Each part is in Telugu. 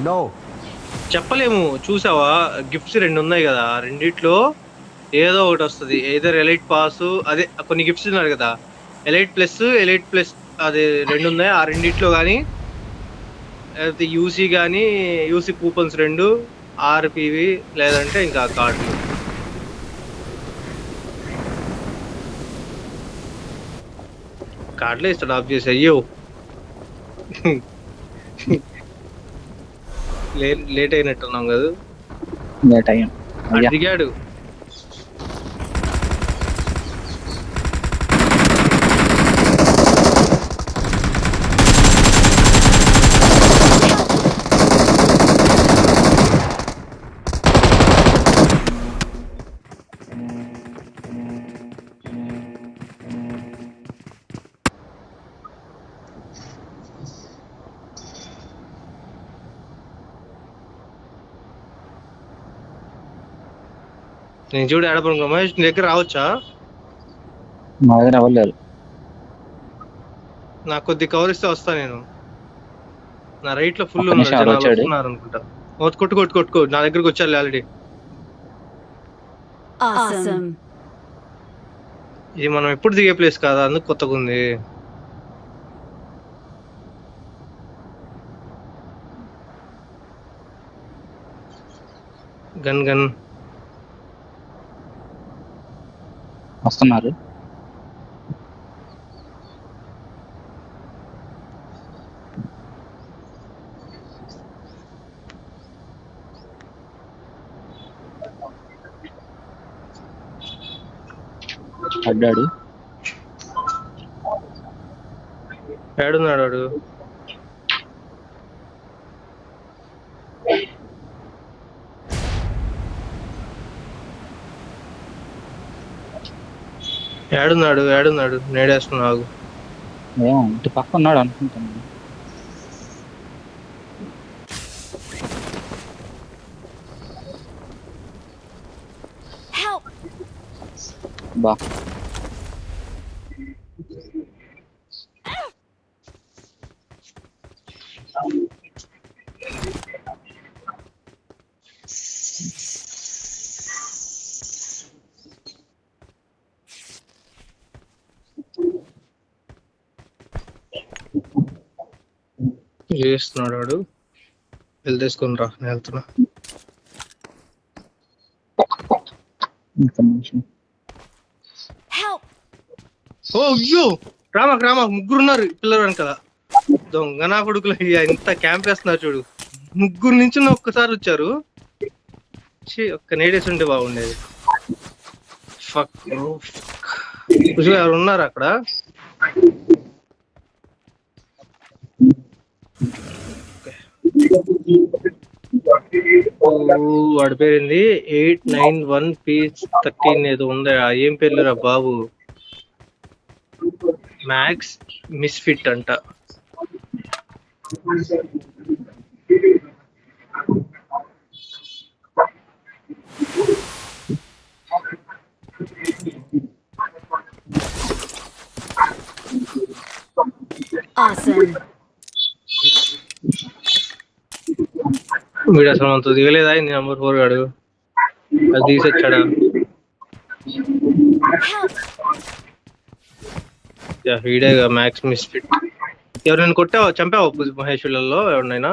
No. చెప్పలేము. చూసావా గిఫ్ట్స్ 2 ఉన్నాయి కదా, రెండిట్లో ఏదో ఒకటి వస్తుంది. ఏదర్ ఎలైట్ పాస్, అదే కొన్ని గిఫ్ట్స్ ఉన్నారు కదా, ఎలైట్ ప్లస్ అది 2 ఉన్నాయి. ఆ రెండిట్లో కానీ లేకపోతే యూసీ కానీ, యూసీ కూపన్స్ 2, ఆర్పివి, లేదంటే ఇంకా కార్డులు. కార్డులే ఇస్తాడు ఆఫ్ చేసి. అయ్యో లేట్ అయినట్టున్నాం కదా. లేట్ అయ్యాం. దిగాడు. నేను చూడు ఆడపడుకో మహేష్, నీ దగ్గర రావచ్చా? మా దగ్గర అవ్వలేదు. నాకు కొద్ది కవర్ ఇస్తే వస్తా. నేను నా రైట్ లో ఫుల్ ఉన్నారు జనాలు వస్తున్నారు అనుకుంటా. కొట్టుకో నా దగ్గరకు వచ్చారు ఆల్రెడీ. ఇది మనం ఎప్పుడు దిగే ప్లేస్ కాదా, అందుకు కొత్తగా ఉంది. గన్ వస్తున్నారు. పడ్డాడు. ఏడున్నాడు వాడు? ఏడున్నాడు నేడేస్తున్నావు. ఏమో ఇంటి పక్క ఉన్నాడు అనుకుంటున్నాను. బా చేస్తున్నాడు వాడు. తీసుకుని రా, నేను వెళ్తున్నా. ఓ అయ్యో, రామా ముగ్గురు ఉన్నారు పిల్లలు వెనకాల. దొంగనా కొడుకులు ఎంత క్యాంప్ వేస్తున్నారు చూడు. ముగ్గురు నుంచి ఒక్కసారి వచ్చారు. ఒక్క నేడేసి ఉంటే బాగుండేది. ఎవరు ఉన్నారు అక్కడ? వాడి పేరుంది 891P13 ఏదో ఉందా. ఏం పేర్లురా బాబు? మ్యాక్స్ మిస్ఫిట్ అంట. వీడు అసలు మనతో దిగలేదా నెంబర్ 4 గాడు? అది తీసొచ్చాడా? వీడేగా మ్యాక్స్ మిస్ఫిట్. ఎవరైనా కొట్టావా, చంపావా మహేశ్వరులలో ఎవరినైనా?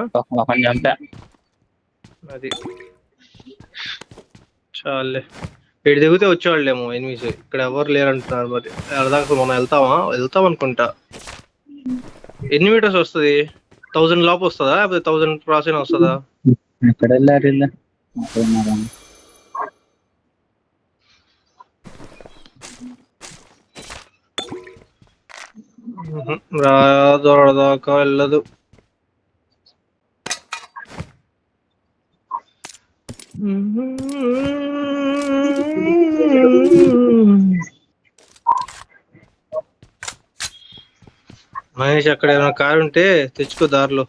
అది చాలే. వీడు దిగితే వచ్చేవాళ్ళేమో ఎనిమిస్. ఇక్కడ ఎవరు లేరంటున్నారు. మరి అర్థాక మనం వెళ్తాం అనుకుంటా. ఎన్ని మీటర్స్ వస్తుంది? 1000 లోపు వస్తుందా, లేకపోతే 1000 క్రాస్ అయినా వస్తుందా? రాదాకా వెళ్ళదు. మహేష్, అక్కడ ఏమైనా కారు ఉంటే తెచ్చుకో దారిలో.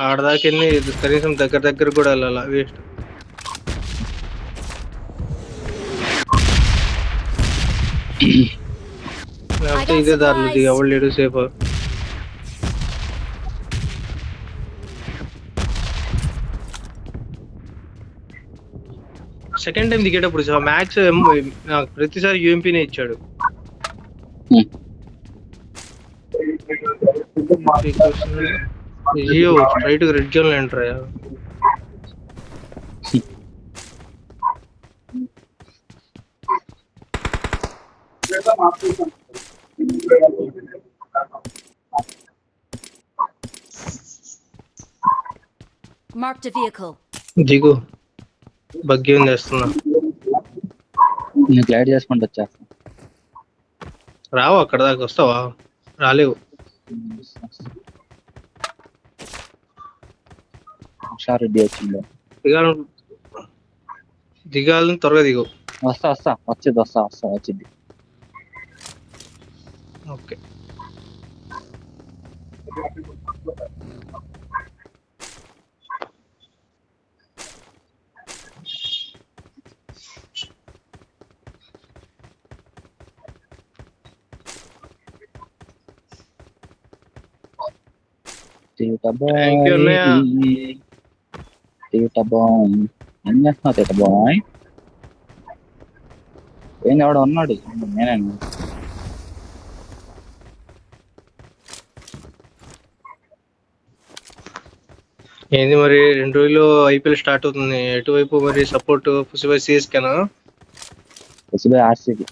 ఆడదాకెళ్ళి కనీసం దగ్గర కూడా వెళ్ళాల, వేస్ట్. లేకపోతే ఇదే దారిలో దిగి ఎవరు లేడు సేఫ్. సెకండ్ టైం దిగేటప్పుడు మ్యాక్స్ నాకు ప్రతిసారి యూఎంపీనే ఇచ్చాడు. జియో స్ట్రైట్ గా రెడ్ జోన్ లో ఎంటర్ అయ్యా. Marked a vehicle. దిగు బగ్గి ఉంది వేస్తున్నా. నీకు లైట్ చేసుకుంటూ వచ్చేస్తా. రావు అక్కడ దాకా వస్తావా? రాలేవు. రెడ్డి వచ్చింది. దిగాలని త్వరగా దిగు. వస్తా వచ్చింది. ఓకే Thank you, అన్నయ్య. తీట బాయ్ ఏం చేస్తున్నావు తీట బాయ్? ఏం ఎవడ ఉన్నాడు? నేనండి. ఏంది మరి 2 రోజులు ఐపీఎల్ స్టార్ట్ అవుతుంది. ఎటువైపు మరి సపోర్ట్ పుసిబై సిఎస్కేనా? పుసిబై ఆర్సీబీ.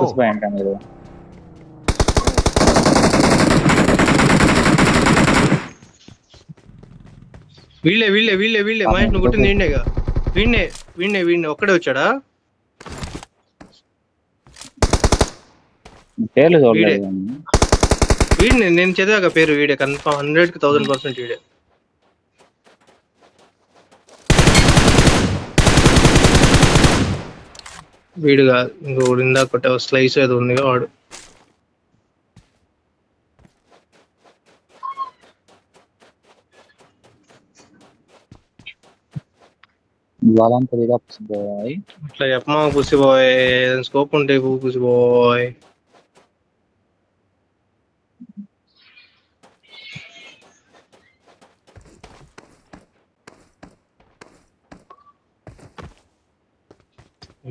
పుసిబై అంట మీరు. వీళ్ళే మహేష్ నువ్వు కొట్టింది వీడినేగా. వీడినే ఒక్కడే వచ్చాడా? పేర్లు చూడలేదు. వీడిని నేను చదివాక పేరు వీడే కన్ఫర్మ్ 100కి 1000% వీడే. వీడుగా ఇంకోటి ఇందాక కొట్టే స్లైస్ ఏదో ఉందిగా వాడు. వాలంతరీగా పుసిబాయ్. అట్లా చెప్పమా పుసిబాయ్. స్కోప్ ఉంటే పుసిబాయ్.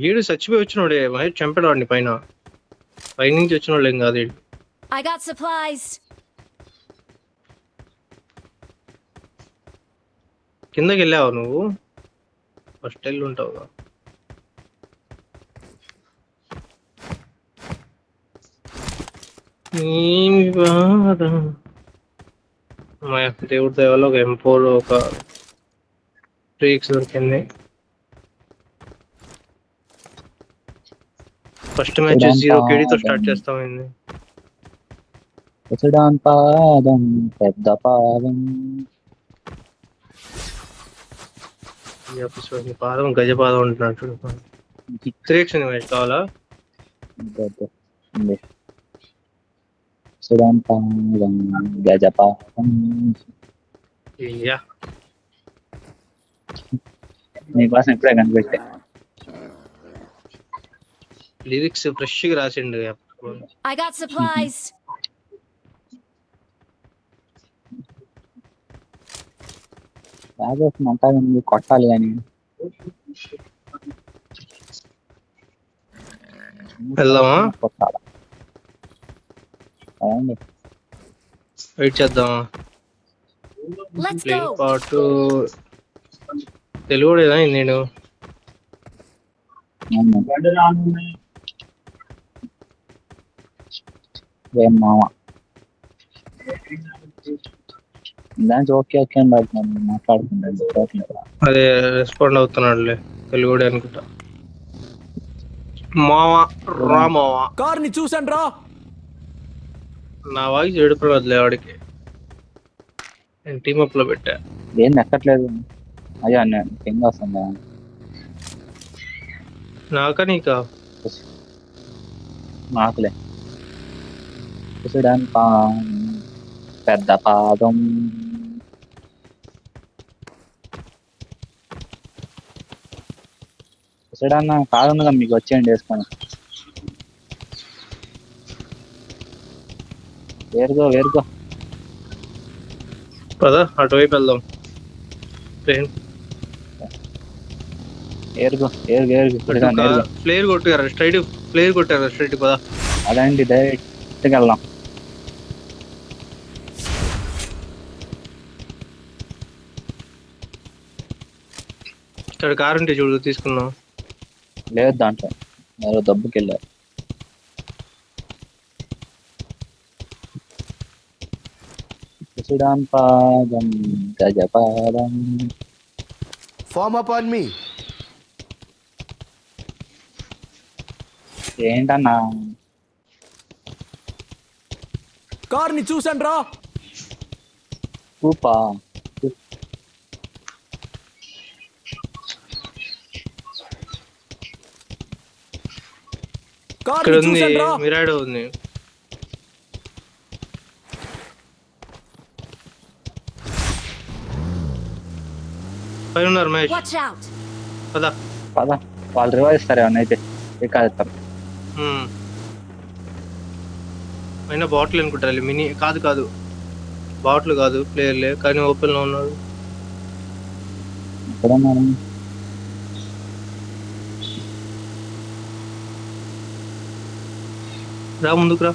వీడు చచ్చిపోయి వచ్చినోడే మహేష్ చంపాడు వాడిని పైనుంచి వచ్చినోళ్ళు ఏం కాదు వీడు. I got supplies. కిందకి వెళ్ళావా నువ్వు? ఫస్ట్ వెళ్ళి ఉంటావుగా. దేవుడి దయవల్ల ఒక M4 ఒక 3x దొరికింది. ఫస్ట్ మ్యాచ్ 0 KDతో స్టార్ట్ చేస్తామైంది. పాదం పెద్ద పాదం. పాదం గజపాదం ఉంటున్నట్టు 3x మ్యాచ్ కావాలా? పాదం గజపాదం. నీకోసం ఇప్పుడే కనిపెట్టా. లిరిక్స్ ఫ్రెష్ గా రాసిండు. I got supplies. అంతా కొట్టాలి అని వెళ్దామా? కొట్టాలి. వెయిట్ చేద్దామా? Let's go. పాటు తెలుగుడేనా నేను? ఏం మామ దానికి ఓకే అని మాట్లాడుకుంటాను. అదే రెస్పాండ్ అవుతున్నాడులే. తెలుగుడే అనుకుంటా. మావా రా మావా. కార్ని చూసాను రా. నా వాయిస్ ఏడుపులే వాడికి. నేను టీమ్ అప్ లో పెట్టా. ఏం ఎక్కట్లేదు. అయ్యా కింద వస్తుందా? నాకా నీకా? నాకులే. పెద్ద పాదం. కుసడన్నా కాదుగా మీకు వచ్చేయండి వేసుకొని. వేరుగో పదా అటువైపు వెళ్దాం. ట్రైన్ ఏరుగు ఫ్లేర్ కొట్టారు స్ట్రైట్, ఫ్లేర్ కొట్టారు స్ట్రైట్ పదా. అదండి డైరెక్ట్ వెళ్దాం. ఇక్కడ కార్ ఉంటే చూడు తీసుకున్నాం. లేదు దాంట్లో ఎవరో దబ్బుకి వెళ్ళారు. పాదం గజపాదం. Form up on me. ఏంటన్నా కార్ని చూసండి రా. కూపా ఇక్కడ కార్ని ఉంది, చూసండి రా. మిరాడో ఉంది. పైన ఉన్నారు మహేష్. Watch out! పదా. పద వాళ్ళు రివైవ్ ఇస్తారు ఏమన్నా అయితే ఎక్కాస్తారు. అయినా బాటిల్ అనుకుంటారు, మినీ కాదు బాటిల్ కాదు, ప్లేయర్లే కానీ ఓపెన్ లో ఉన్నాడు. ఎక్కడున్నారు? రా ముందుకు రా.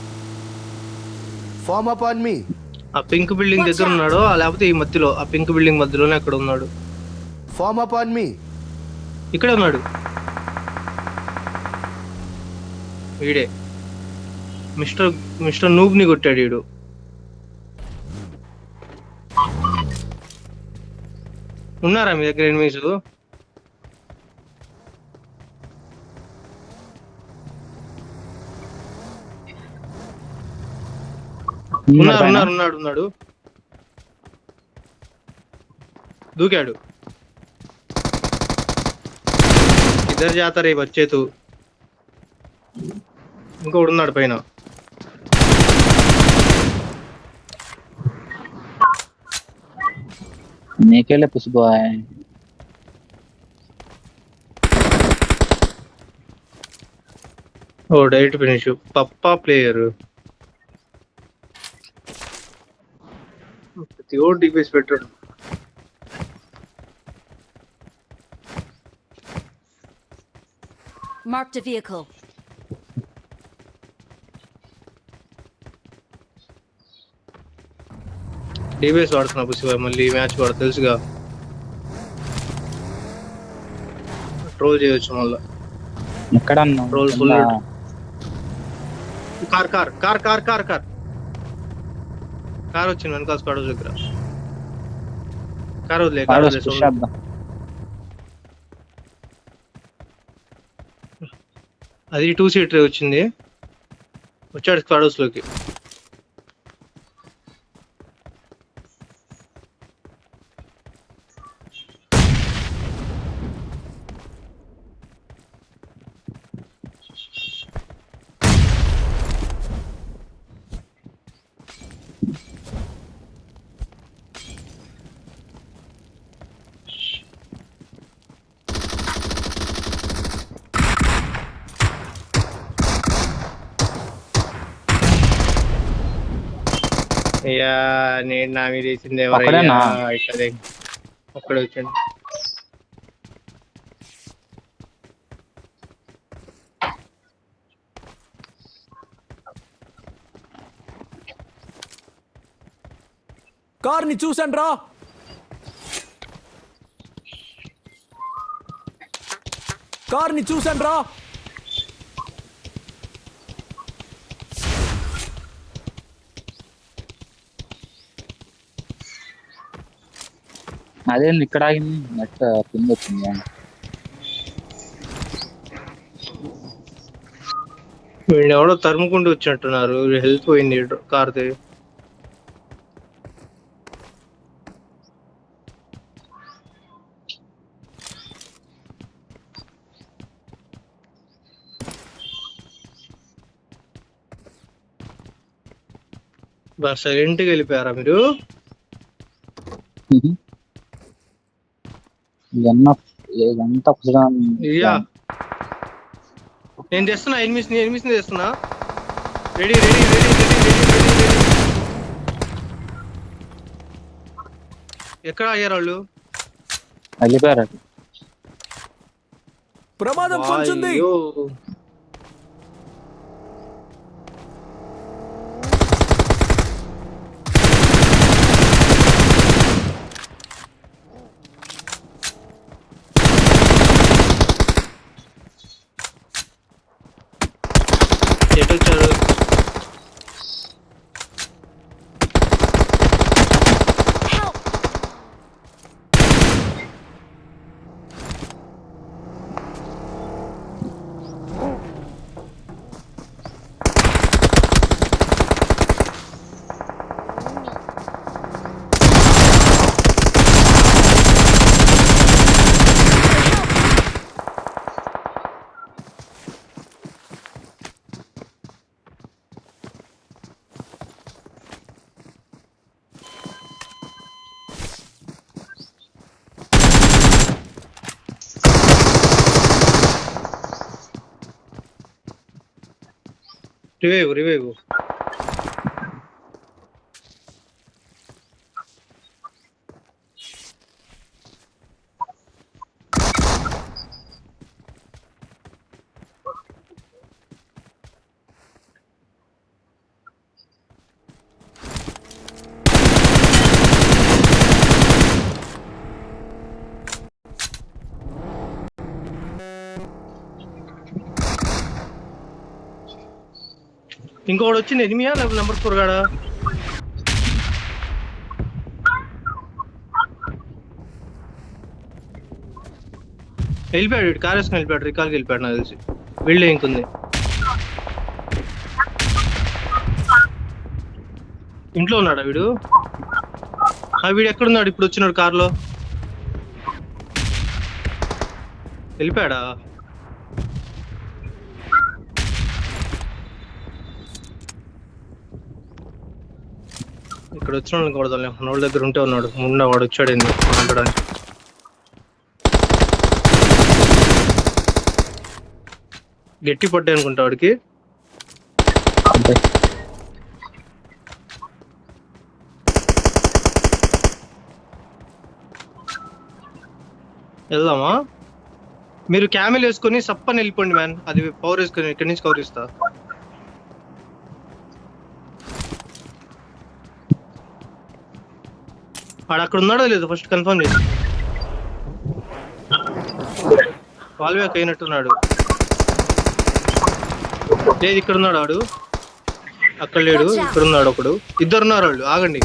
Form up on me. ఆ పింక్ బిల్డింగ్ దగ్గర ఉన్నాడు, లేకపోతే ఈ మధ్యలో ఆ పింక్ బిల్డింగ్ మధ్యలోనే అక్కడ ఉన్నాడు. Form up on me. ఇక్కడే ఉన్నాడు వీడే. మిస్టర్ నూబ్ ని కొట్టాడు వీడు. ఉన్నారా మీ దగ్గర ఎనిమిస్? ఉన్నాడు దూకాడు. ఇద్దరు జాతర వచ్చేతు. ఇంకోడు ఉన్నాడు పైన. నీకెళ్ళే పుసిపోయా. ఓ డైరెక్ట్ ఫినిష్. పప్పా ప్లేయర్ ప్రతి ఓ డిఫెన్స్ పెట్టాడు. Marked a vehicle. డిబేస్ వాడుతున్నా పుసిపోయి మళ్ళీ మ్యాచ్ వాడు తెలుసుగా. ట్రోల్ చేయొచ్చు మళ్ళా. ఎక్కడ ట్రోల్ ఫుల్. కార్ వచ్చింది వెనకాల స్క్వాడ్ దగ్గర. కార్ వదిలే అది 2 సీటర్ వచ్చింది. వచ్చాడు స్క్వాడ్ హౌస్ లోకి. అయ్యా నేను నా మీద వేసింది ఎవరయ్యా? ఒక్కడే వచ్చాడు. కార్ని చూసండి రా. కార్ని చూసండి రా. అదేంది ఇక్కడ ఆగింది? నెట్ కింద వచ్చింది. వీడిని ఎవడో తరుముకుంటూ వచ్చినట్టున్నారు. హెల్త్ పోయింది కార్ది. బాగా సైలెంట్గా వెళ్ళిపోయారా మీరు? ఇదంతా నేను తెస్తున్నా ఎనిమిస్ తెస్తున్నా. రెడీ ఎక్కడ అయ్యారు వాళ్ళు? వెళ్ళిపోయారు అటు. ప్రమాదం పొంచుంది. అయ్యో. ఎటు వచ్చారు? Help! రివైవ్. ఇంకోటి వచ్చింది ఎనిమియా లేకపోతే నెంబర్ 4 గాడా? వెళ్ళిపోయాడు, కార్ వేసుకుని వెళ్ళిపోయాడు, రికాల్కి వెళ్ళిపోయాడు నాకు తెలిసి. వీళ్ళే ఇంకుంది. ఇంట్లో ఉన్నాడా వీడు? వీడు ఎక్కడున్నాడు ఇప్పుడు వచ్చినాడు కార్లో? వెళ్ళిపోయాడా? ఇక్కడ వచ్చిన వాళ్ళని కొడదాం, వాళ్ళ దగ్గర ఉంటే ఉన్నాడు. ముందు వాడు వచ్చాడు మాట్లాడడానికి. గట్టి పడ్డాయి అనుకుంటా వాడికి. అంతే. వెళ్దామా? మీరు క్యామెల్ వేసుకొని సప్పని వెళ్ళిపోండి మ్యాన్. అది పవర్ వేసుకొని ఇక్కడి నుంచి కవర్ ఇస్తా. వాడు అక్కడ ఉన్నాడో లేదు ఫస్ట్ కన్ఫర్మ్ చేసి. వాల్వేక్ అయినట్టున్నాడు. లేదు ఇక్కడ ఉన్నాడు వాడు. అక్కడ లేడు, ఇక్కడ ఉన్నాడు ఒకడు. ఇద్దరున్నారు వాళ్ళు. ఆగండి.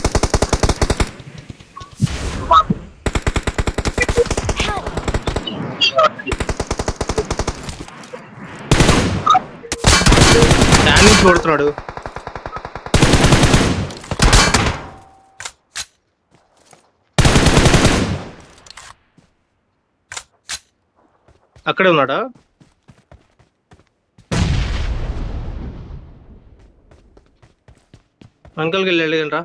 స్టాండ్ నుంచి కొడుతున్నాడు. అక్కడే ఉన్నాడా? అంకల్కి వెళ్ళాడంట్రా.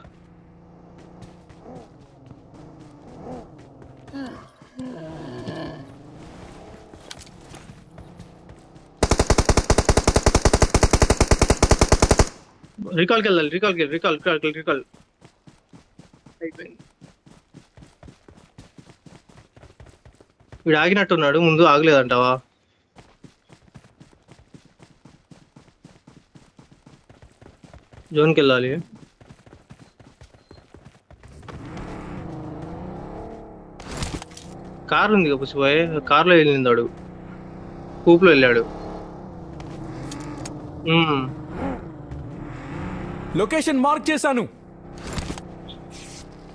రికాల్కి వెళ్ళాలి. రికాల్ అయిపోయింది. వీడు ఆగినట్టున్నాడు, ముందు ఆగలేదంటావా? జోన్కి వెళ్ళాలి. కార్ ఉంది కదా పుసిపోయి, కార్లో వెళ్ళిందాడు. కూపులో వెళ్ళాడు. లొకేషన్ మార్క్ చేశాను.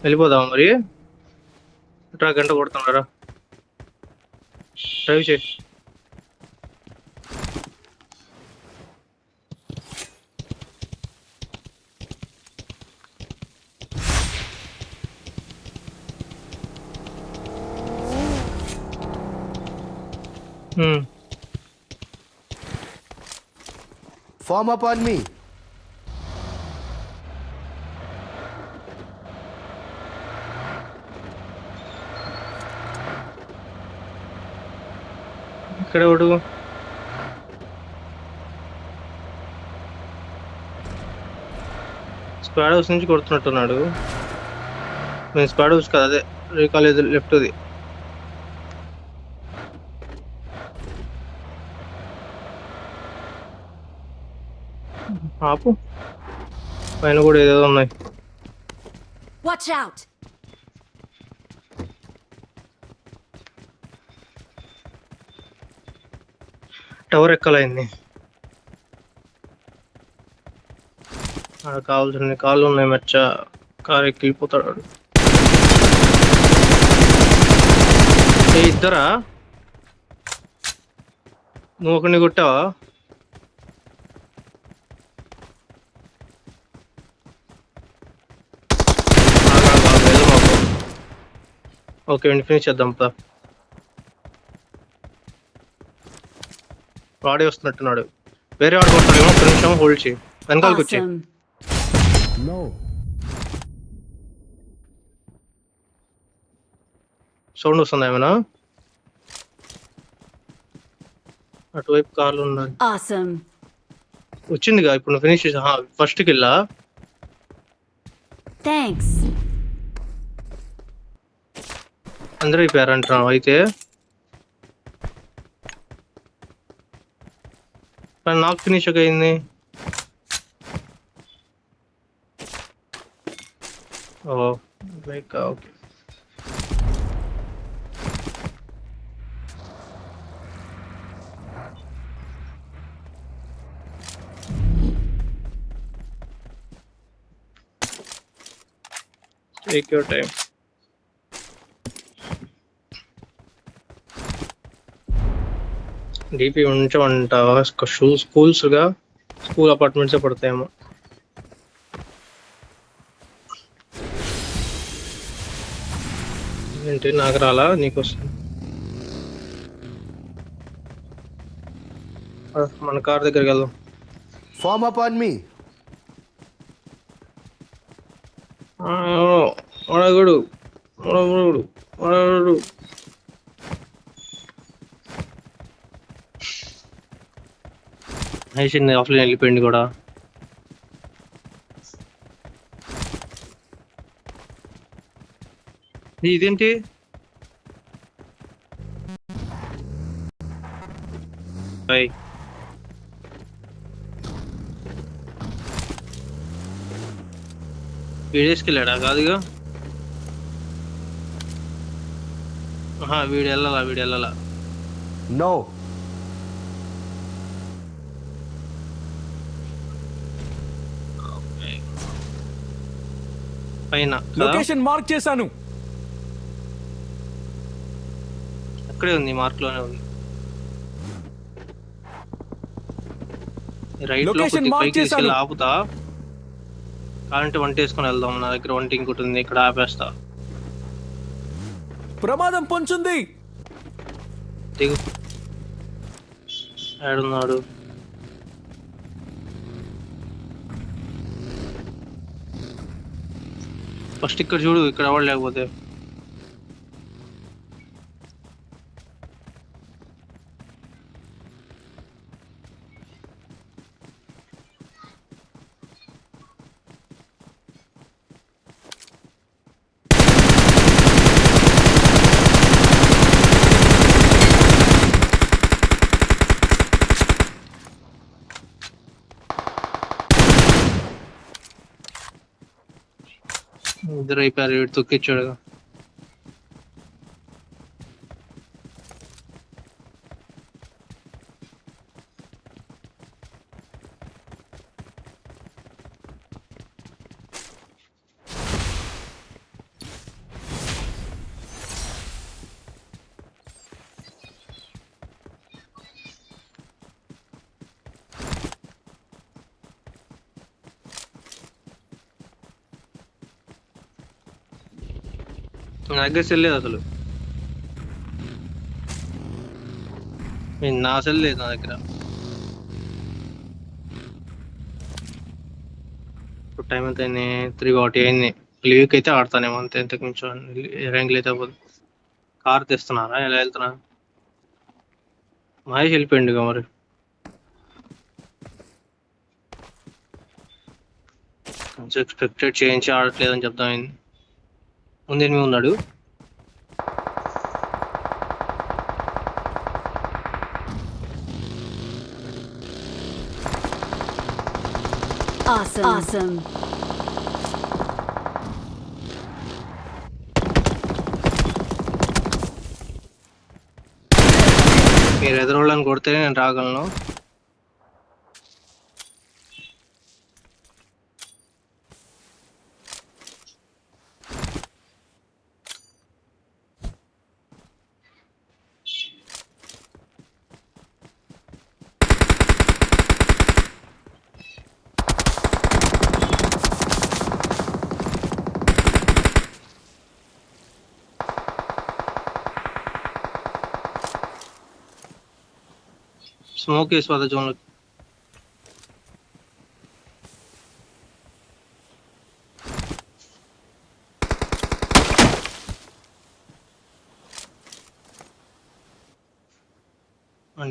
వెళ్ళిపోదాం మరి. గంట కొడుతున్నారా? డ్రైవ్ చేయి. Form up on me. ఇక్కడ ఎవడు? స్క్వాడ్ హౌస్ నుంచి కొడుతున్నట్టున్నాడు. నేను స్క్వాడ్ హౌస్ కదా, అదే రీకాల్ లెఫ్ట్ది. ఆపు, పైన కూడా ఏదో ఉన్నాయి. Watch out! టవర్ ఎక్కలైంది. కావాల్సిన కాళ్ళు ఉన్నాయి. మెచ్చ కారు ఎక్కిపోతాడు వాడు. ఇద్దరా? నువ్వు ఒకరిని కొట్టావా? ఓకే, ఫినిష్ చేద్దాం. వాడే వస్తున్నట్టున్నాడు. వేరే వాడు కొట్టాడేమో. ఒక నిమిషం హోల్డ్ చేయి. వెనకాలకు వచ్చి Awesome. సౌండ్ వస్తుంది ఏమైనా? అటువైపు కార్లు ఉన్నాయి. Awesome. వచ్చిందిగా ఇప్పుడు. నువ్వు ఫినిష్ చేసా. ఫస్ట్ కిల్లా? Thanks. అందరూ అయిపోయారంటున్నావు అయితే. కానీ నాకు ఫినిష్ అయింది. Oh like okay. Take your time. DP ఉంచమంట. స్కూల్స్గా స్కూల్ అపార్ట్మెంట్సే పడతాయేమో. ఏంటి నాకు రాలా? నీకు వస్తుంది. మన కార్ దగ్గరికి వెళ్దాం. Form up on me. అడగుడు అడగుడు అడగుడు. అయిపోయింది. ఆఫ్లైన్ వెళ్ళిపోయింది కూడా. ఇదేంటి? వీడేసుకెళ్ళాడా? కాదుగా. వీడు వెళ్ళాలా? No. పైన లొకేషన్ మార్క్ చేశాను. అక్కడే ఉంది. మార్క్ లోనే ఉంది. రైట్ లో లొకేషన్ కొద్ది మార్క్ పైకి తీసుకెళ్ళి చేశాను. ఆపుతా. కావాలంటే వంట వేసుకొని వెళ్దాం. నా దగ్గర వంట ఇంకోటి ఉంది. ఇక్కడ ఆపేస్తా. ప్రమాదం పొంచుంది. దిగు. ఏడున్నాడు? ఫస్ట్ ఇక్కడ చూడు. ఇక్కడ ఎవరు లేకపోతే. ఇద్దరు అయిపోయారు. వీడు తొక్కిచ్చాడు. నా దగ్గర సెల్ లేదు అసలు. నా సెల్ లేదు నా దగ్గర. ఇప్పుడు టైం ఎంత అయింది? 3:40 అయింది. లీవ్కి అయితే ఆడతానేమో అంతే. ఇంతకు మించి ర్యాంకులు అయితే అవ్వదు. కార్ తెస్తున్నారా? ఎలా వెళ్తున్నా? మహేష్ వెళ్ళిపోయిండుగా మరి. కొంచెం ఎక్స్పెక్టెడ్ చేయించి ఆడట్లేదని చెప్తామైంది. ముందు 8 ఉన్నాడు. Awesome. Awesome. మీరు ఎదురోళ్ళని కొడితేనే నేను రాగలను. స్మోక్ వేసి పద జోన్లో.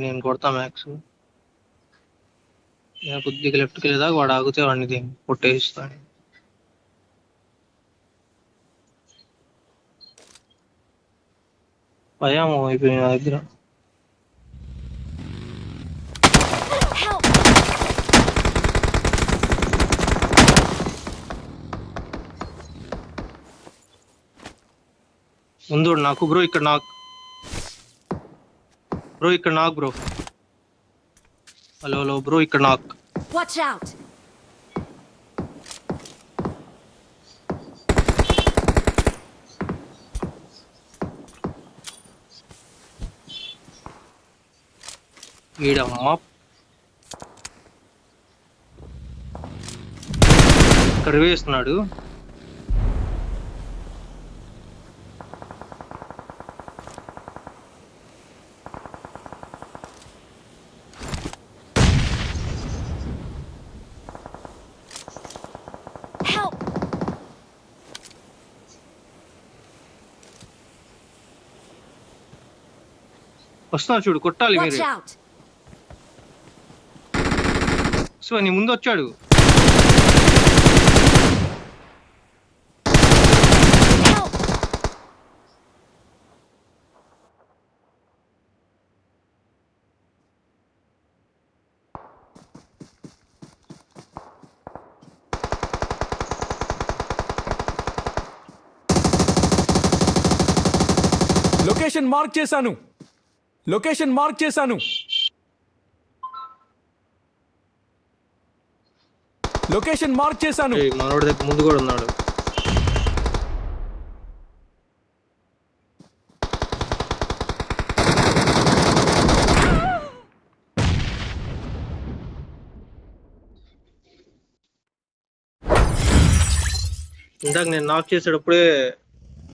నేను కొడతా మ్యాక్స్. కొద్దిగా లెఫ్ట్కి వెళ్ళేదాకా వాడు ఆగితే వాడిని కొట్టేస్తాను. భయం అయిపోయింది నా దగ్గర. Help. ముందు నాకు బ్రో ఇక్కడ నాకు బ్రో. హలో బ్రో ఇక్కడ నాకు. Watch out. ఈడమ్మా ఇక్కడ వేస్తున్నాడు. Help. వస్తున్నాడు చూడు, కొట్టాలి Watch మీరు. out. సో నీ ముందు వచ్చాడు. Help. లొకేషన్ మార్క్ చేశాను. లొకేషన్ మార్క్ చేశాను. లొకేషన్ మార్క్ చేశాను. ఏయ్, మనోడి దగ్గర ముందు కూడా ఉన్నాడు. ఇందాక నేను నాక్ చేసేటప్పుడే